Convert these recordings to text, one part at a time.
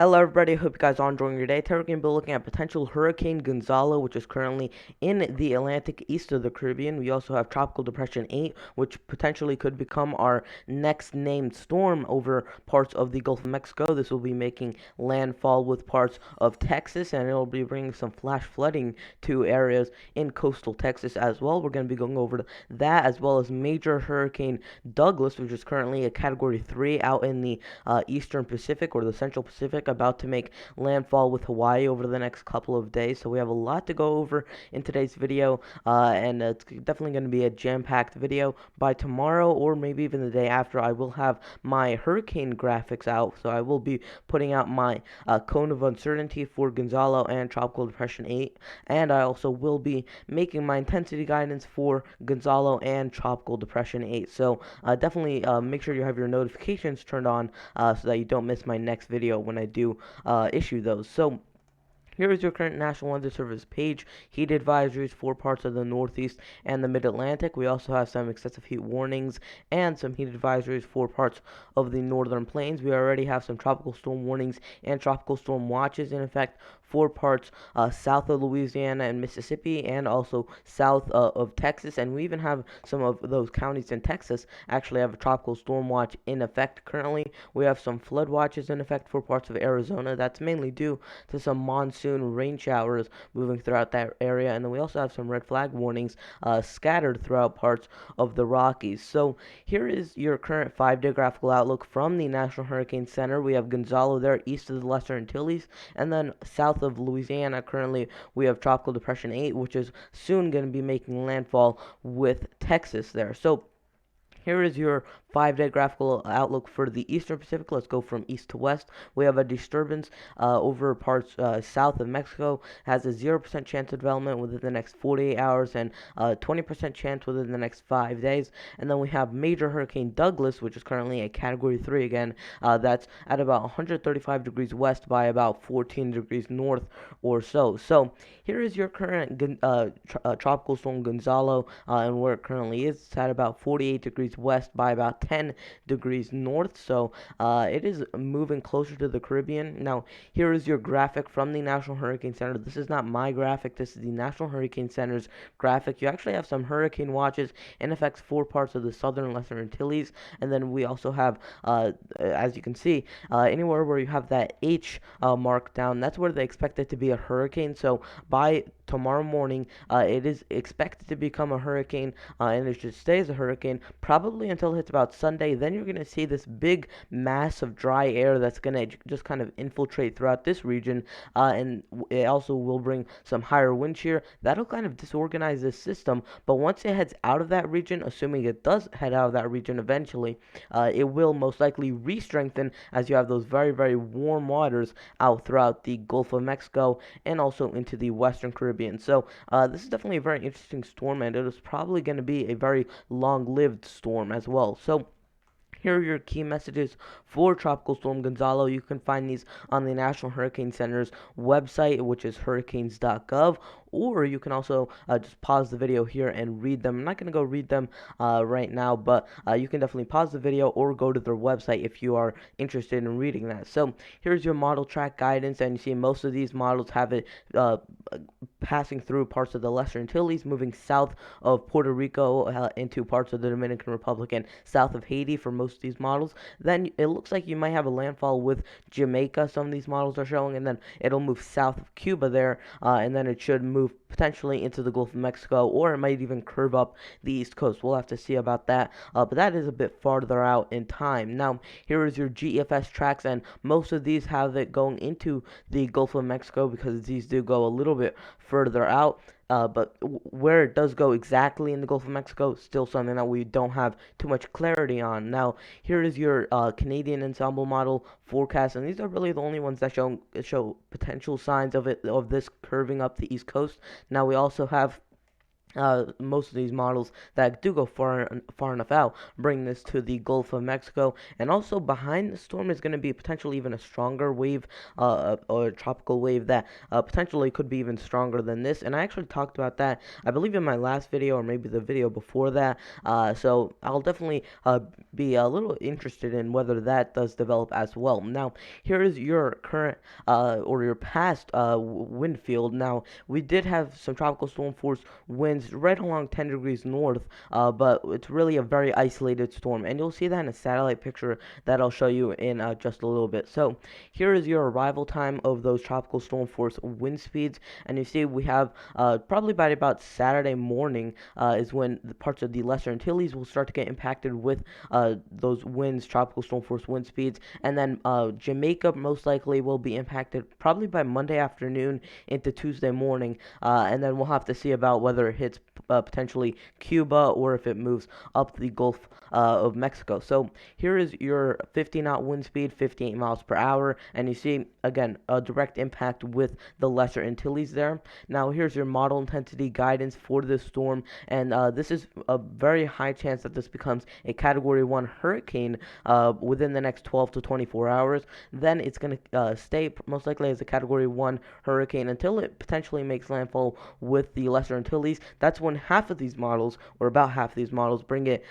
Hello everybody, hope you guys are enjoying your day. Today we're going to be looking at potential Hurricane Gonzalo, which is currently in the Atlantic east of the Caribbean. We also have Tropical Depression 8, which potentially could become our next named storm over parts of the Gulf of Mexico. This will be making landfall with parts of Texas, and it will be bringing some flash flooding to areas in coastal Texas as well. We're going to be going over that, as well as Major Hurricane Douglas, which is currently a Category 3 out in the Eastern Pacific or the Central Pacific, about to make landfall with Hawaii over the next couple of days. So we have a lot to go over in today's video, and it's definitely going to be a jam-packed video. By tomorrow, or maybe even the day after, I will have my hurricane graphics out. So I will be putting out my cone of uncertainty for Gonzalo and Tropical Depression 8, and I also will be making my intensity guidance for Gonzalo and Tropical Depression 8. So definitely make sure you have your notifications turned on so that you don't miss my next video when I do issue those. So here is your current National Weather Service page. Heat advisories for parts of the Northeast and the Mid-Atlantic. We also have some excessive heat warnings and some heat advisories for parts of the Northern Plains. We already have some tropical storm warnings and tropical storm watches in effect for parts south of Louisiana and Mississippi, and also south of Texas. And we even have some of those counties in Texas actually have a tropical storm watch in effect currently. We have some flood watches in effect for parts of Arizona. That's mainly due to some monsoon rain showers moving throughout that area. And then we also have some red flag warnings scattered throughout parts of the Rockies. So here is your current 5-day graphical outlook from the National Hurricane Center. We have Gonzalo there east of the Lesser Antilles, and then south of Louisiana currently we have Tropical Depression 8, which is soon going to be making landfall with Texas there. So here is your 5-day graphical outlook for the Eastern Pacific. Let's go from east to west. We have a disturbance over parts south of Mexico. Has a 0% chance of development within the next 48 hours and 20% chance within the next 5 days. And then we have Major Hurricane Douglas, which is currently a Category 3 again. That's at about 135 degrees west by about 14 degrees north or so. So here is your current tropical storm Gonzalo, and where it currently is. It's at about 48 degrees west by about 10 degrees north. So it is moving closer to the Caribbean. Now, here is your graphic from the National Hurricane Center. This is not my graphic. This is the National Hurricane Center's graphic. You actually have some hurricane watches in effect for parts of the southern and lesser Antilles. And then we also have, as you can see, anywhere where you have that H mark down, that's where they expect it to be a hurricane. So by tomorrow morning, it is expected to become a hurricane, and it should stay as a hurricane probably until it hits about Sunday. Then you're going to see this big mass of dry air that's going to just kind of infiltrate throughout this region, and it also will bring some higher wind shear. That'll kind of disorganize this system, but once it heads out of that region, assuming it does head out of that region eventually, it will most likely re-strengthen as you have those very, very warm waters out throughout the Gulf of Mexico and also into the Western Caribbean. So this is definitely a very interesting storm, and it is probably going to be a very long-lived storm as well. So here are your key messages for Tropical Storm Gonzalo. You can find these on the National Hurricane Center's website, which is hurricanes.gov, or you can also just pause the video here and read them. I'm not going to go read them right now, but you can definitely pause the video or go to their website if you are interested in reading that. So here's your model track guidance, and you see most of these models have it passing through parts of the Lesser Antilles, moving south of Puerto Rico into parts of the Dominican Republic and south of Haiti for most of these models. Then it looks like you might have a landfall with Jamaica, some of these models are showing, and then it'll move south of Cuba there, and then it should move potentially into the Gulf of Mexico, or it might even curve up the East Coast. We'll have to see about that, but that is a bit farther out in time. Now, here is your GFS tracks, and most of these have it going into the Gulf of Mexico because these do go a little bit further out. But where it does go exactly in the Gulf of Mexico, still something that we don't have too much clarity on. Now, here is your Canadian ensemble model forecast, and these are really the only ones that show potential signs of this curving up the East Coast. Now, we also have most of these models that do go far enough out bring this to the Gulf of Mexico, and also behind the storm is going to be potentially even a stronger wave, or a tropical wave that potentially could be even stronger than this. And I actually talked about that, I believe, in my last video or maybe the video before that. So I'll definitely be a little interested in whether that does develop as well. Now, here is your current or your past wind field. Now, we did have some tropical storm force winds right along 10 degrees north, but it's really a very isolated storm, and you'll see that in a satellite picture that I'll show you in just a little bit. So here is your arrival time of those tropical storm force wind speeds, and you see we have probably by about Saturday morning is when the parts of the Lesser Antilles will start to get impacted with those winds, tropical storm force wind speeds, and then Jamaica most likely will be impacted probably by Monday afternoon into Tuesday morning, and then we'll have to see about whether it hits potentially Cuba or if it moves up the Gulf of Mexico. So here is your 50 knot wind speed, 58 miles per hour, and you see again a direct impact with the Lesser Antilles there. Now here's your model intensity guidance for this storm, and this is a very high chance that this becomes a Category 1 hurricane within the next 12 to 24 hours. Then it's going to stay most likely as a Category 1 hurricane until it potentially makes landfall with the Lesser Antilles. That's when half of these models, or about half of these models, bring it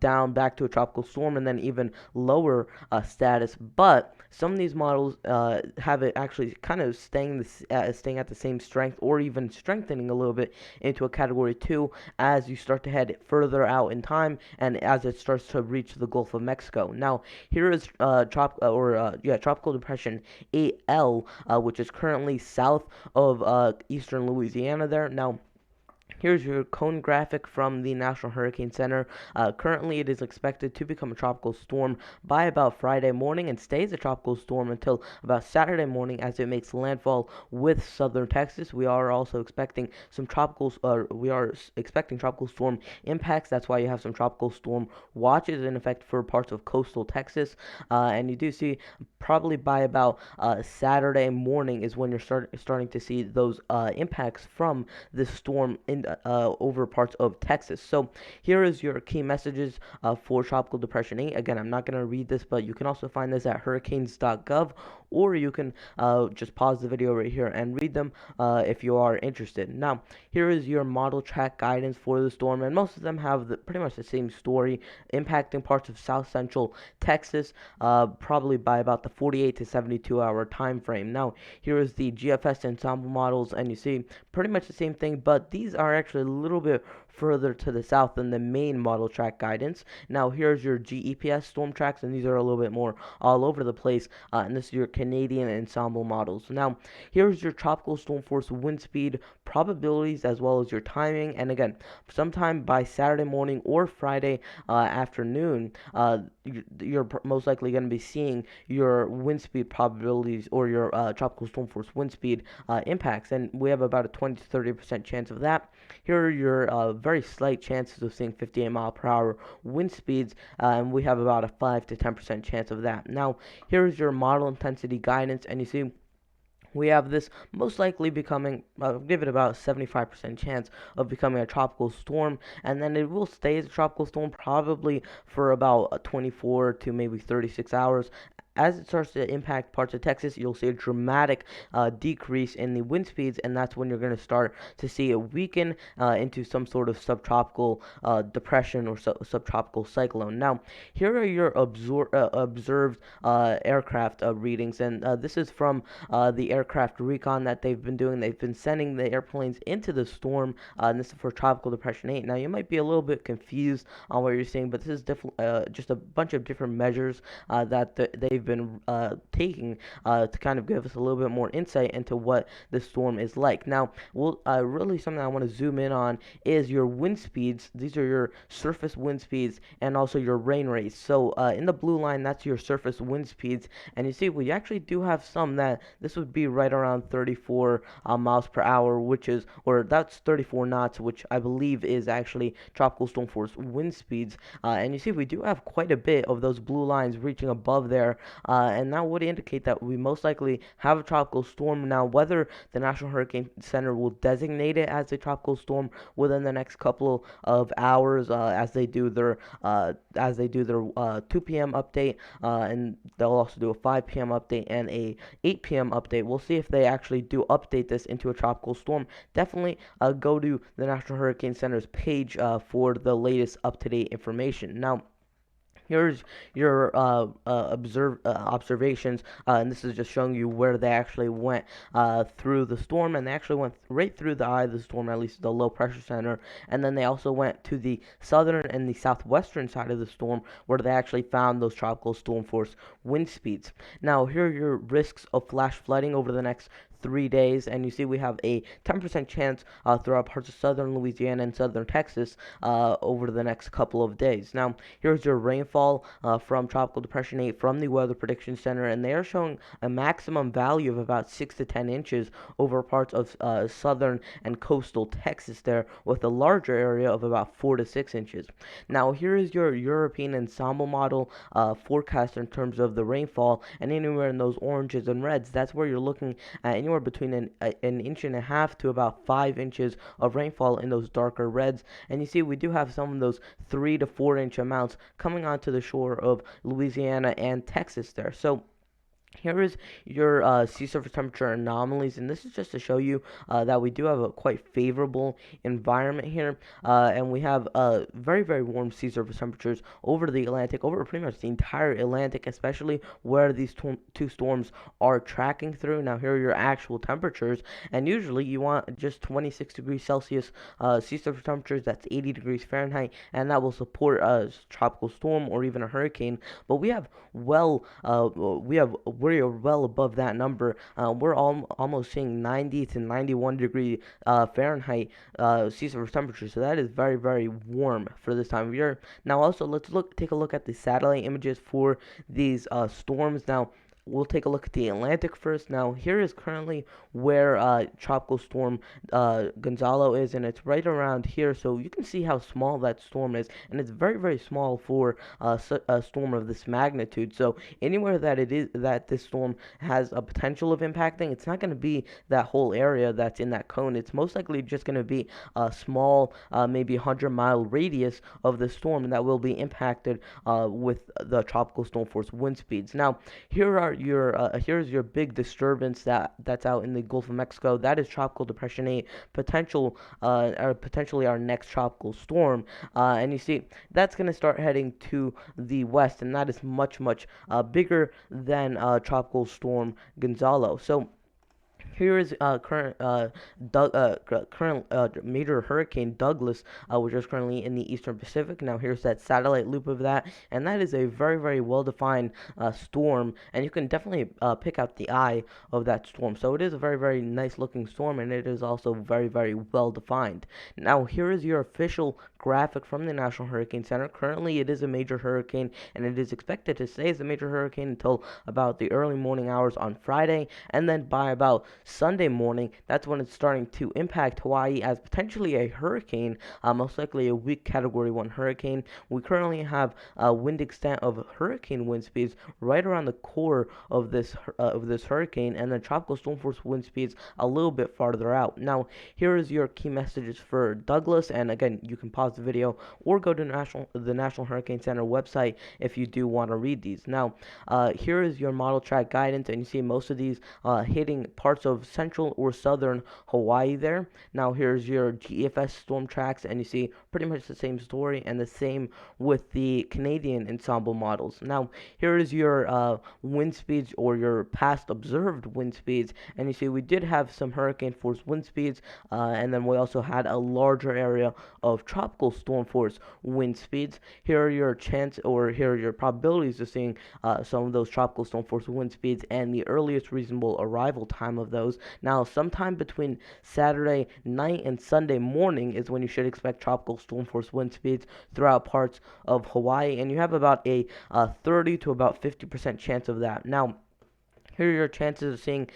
down back to a tropical storm and then even lower status. But some of these models have it actually kind of staying at the same strength, or even strengthening a little bit into a Category 2 as you start to head further out in time and as it starts to reach the Gulf of Mexico. Now, here is Tropical Depression 8L, which is currently south of eastern Louisiana there. Now, here's your cone graphic from the National Hurricane Center. Currently, it is expected to become a tropical storm by about Friday morning and stays a tropical storm until about Saturday morning as it makes landfall with southern Texas. We are also expecting tropical storm impacts. That's why you have some tropical storm watches in effect for parts of coastal Texas. And you do see probably by about Saturday morning is when you're starting to see those impacts from this storm in over parts of Texas. So here is your key messages for Tropical Depression 8. Again, I'm not going to read this, but you can also find this at hurricanes.gov, or you can just pause the video right here and read them if you are interested. Now, here is your model track guidance for the storm, and most of them have pretty much the same story, impacting parts of south central Texas, probably by about the 48 to 72 hour time frame. Now, here is the GFS ensemble models, and you see pretty much the same thing, but these are actually a little bit further to the south than the main model track guidance. Now, here's your GEPS storm tracks, and these are a little bit more all over the place, and this is your Canadian ensemble models. Now, here's your tropical storm force wind speed probabilities as well as your timing, and again, sometime by Saturday morning or Friday afternoon, you're most likely going to be seeing your wind speed probabilities or your tropical storm force wind speed impacts, and we have about a 20 to 30% chance of that. Here are your very slight chances of seeing 58 mile per hour wind speeds, and we have about a 5 to 10% chance of that. Now, here's your model intensity guidance, and you see we have this most likely becoming, give it about a 75% chance of becoming a tropical storm, and then it will stay as a tropical storm probably for about 24 to maybe 36 hours. As it starts to impact parts of Texas, you'll see a dramatic decrease in the wind speeds, and that's when you're going to start to see it weaken into some sort of subtropical depression or subtropical cyclone. Now, here are your observed aircraft readings, and this is from the aircraft recon that they've been doing. They've been sending the airplanes into the storm, and this is for Tropical Depression 8. Now, you might be a little bit confused on what you're seeing, but this is just a bunch of different measures that they've been taking to kind of give us a little bit more insight into what the storm is like. Now, really something I want to zoom in on is your wind speeds. These are your surface wind speeds and also your rain rates. So in the blue line, that's your surface wind speeds, and you see we actually do have some that this would be right around 34 miles per hour, or that's 34 knots, which I believe is actually tropical storm force wind speeds. And you see we do have quite a bit of those blue lines reaching above there, and that would indicate that we most likely have a tropical storm. Now, whether the National Hurricane Center will designate it as a tropical storm within the next couple of hours, as they do their 2 p.m. update, and they'll also do a 5 p.m. update and a 8 p.m. update. We'll see if they actually do update this into a tropical storm. Definitely go to the National Hurricane Center's page for the latest up-to-date information. Now, here's your observations, and this is just showing you where they actually went through the storm, and they actually went right through the eye of the storm, at least the low pressure center, and then they also went to the southern and the southwestern side of the storm, where they actually found those tropical storm force wind speeds. Now, here are your risks of flash flooding over the next 3 days, and you see we have a 10% chance throughout parts of southern Louisiana and southern Texas over the next couple of days. Now, here's your rainfall from Tropical Depression 8 from the Weather Prediction Center, and they are showing a maximum value of about 6 to 10 inches over parts of southern and coastal Texas there, with a larger area of about 4 to 6 inches. Now, here is your European ensemble model forecast in terms of the rainfall, and anywhere in those oranges and reds, that's where you're looking at anywhere between an inch and a half to about 5 inches of rainfall in those darker reds. And you see we do have some of those 3 to 4 inch amounts coming onto the shore of Louisiana and Texas there. So here is your sea surface temperature anomalies, and this is just to show you that we do have a quite favorable environment here, and we have very, very warm sea surface temperatures over the Atlantic, over pretty much the entire Atlantic, especially where these two storms are tracking through. Now, here are your actual temperatures, and usually you want just 26 degrees Celsius sea surface temperatures, that's 80 degrees Fahrenheit, and that will support a tropical storm or even a hurricane, but we are well above that number. We're almost seeing 90 to 91 degree Fahrenheit sea surface temperature. So that is very, very warm for this time of year. Now, also let's take a look at the satellite images for these storms. Now, we'll take a look at the Atlantic first. Now, here is currently where Tropical Storm Gonzalo is, and it's right around here. So you can see how small that storm is, and it's very, very small for a storm of this magnitude. So anywhere that this storm has a potential of impacting, it's not going to be that whole area that's in that cone. It's most likely just going to be a small, maybe 100-mile radius of the storm that will be impacted with the tropical storm force wind speeds. Now, here's your big disturbance that's out in the Gulf of Mexico. That is Tropical Depression 8, potentially our next tropical storm. And you see that's going to start heading to the west, and that is much, much bigger than Tropical Storm Gonzalo. So here is current major hurricane Douglas, which is currently in the eastern Pacific. Now, here's that satellite loop of that, and that is a very, very well-defined storm, and you can definitely pick out the eye of that storm. So it is a very, very nice-looking storm, and it is also very, very well-defined. Now, here is your official graphic from the National Hurricane Center. Currently, it is a major hurricane, and it is expected to stay as a major hurricane until about the early morning hours on Friday, and then by about Sunday morning, that's when it's starting to impact Hawaii as potentially a hurricane, most likely a weak Category 1 hurricane. We currently have a wind extent of hurricane wind speeds right around the core of this hurricane, and then tropical storm force wind speeds a little bit farther out. Now, here is your key messages for Douglas, and again, you can pause the video or go to the National Hurricane Center website if you do want to read these. Now, here is your model track guidance, and you see most of these hitting parts of central or southern Hawaii there. Now, here's your GFS storm tracks, and you see pretty much the same story, and the same with the Canadian ensemble models. Now, here is your wind speeds, or your past observed wind speeds, and you see we did have some hurricane force wind speeds, and then we also had a larger area of tropical storm force wind speeds. Here are your here are your probabilities of seeing some of those tropical storm force wind speeds, and the earliest reasonable arrival time of those. Now, sometime between Saturday night and Sunday morning is when you should expect tropical storm force wind speeds throughout parts of Hawaii, and you have about a 30 to about 50% chance of that. Now, Here are your chances of seeing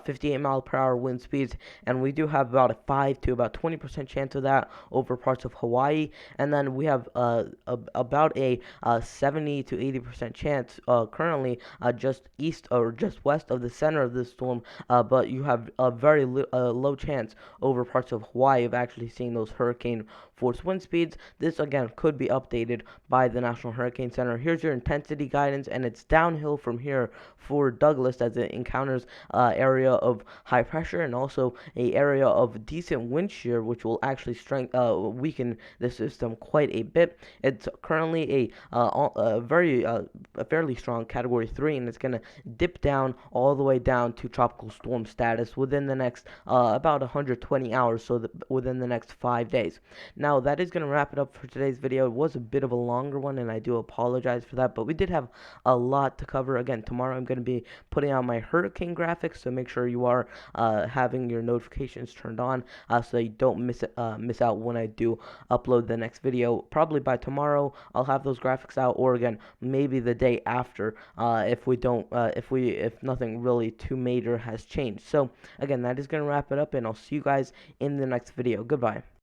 58 mile per hour wind speeds, and we do have about a 5 to about 20% chance of that over parts of Hawaii, and then we have about a 70 to 80% chance currently just east or just west of the center of this storm, but you have a very low chance over parts of Hawaii of actually seeing those hurricane force wind speeds. This again could be updated by the National Hurricane Center. Here's your intensity guidance, and it's downhill from here for Douglas as it encounters area of high pressure and also a area of decent wind shear, which will actually weaken the system quite a bit. It's currently a fairly strong Category 3, and it's going to dip down all the way down to tropical storm status within the next about 120 hours, so within the next 5 days. Now, that is going to wrap it up for today's video. It was a bit of a longer one, and I do apologize for that, but we did have a lot to cover. Again, tomorrow I'm going to be putting out my hurricane graphics, so make sure you are having your notifications turned on so you don't miss out when I do upload the next video. Probably by tomorrow I'll have those graphics out, or again maybe the day after if nothing really too major has changed. So again, that is going to wrap it up, and I'll see you guys in the next video. Goodbye.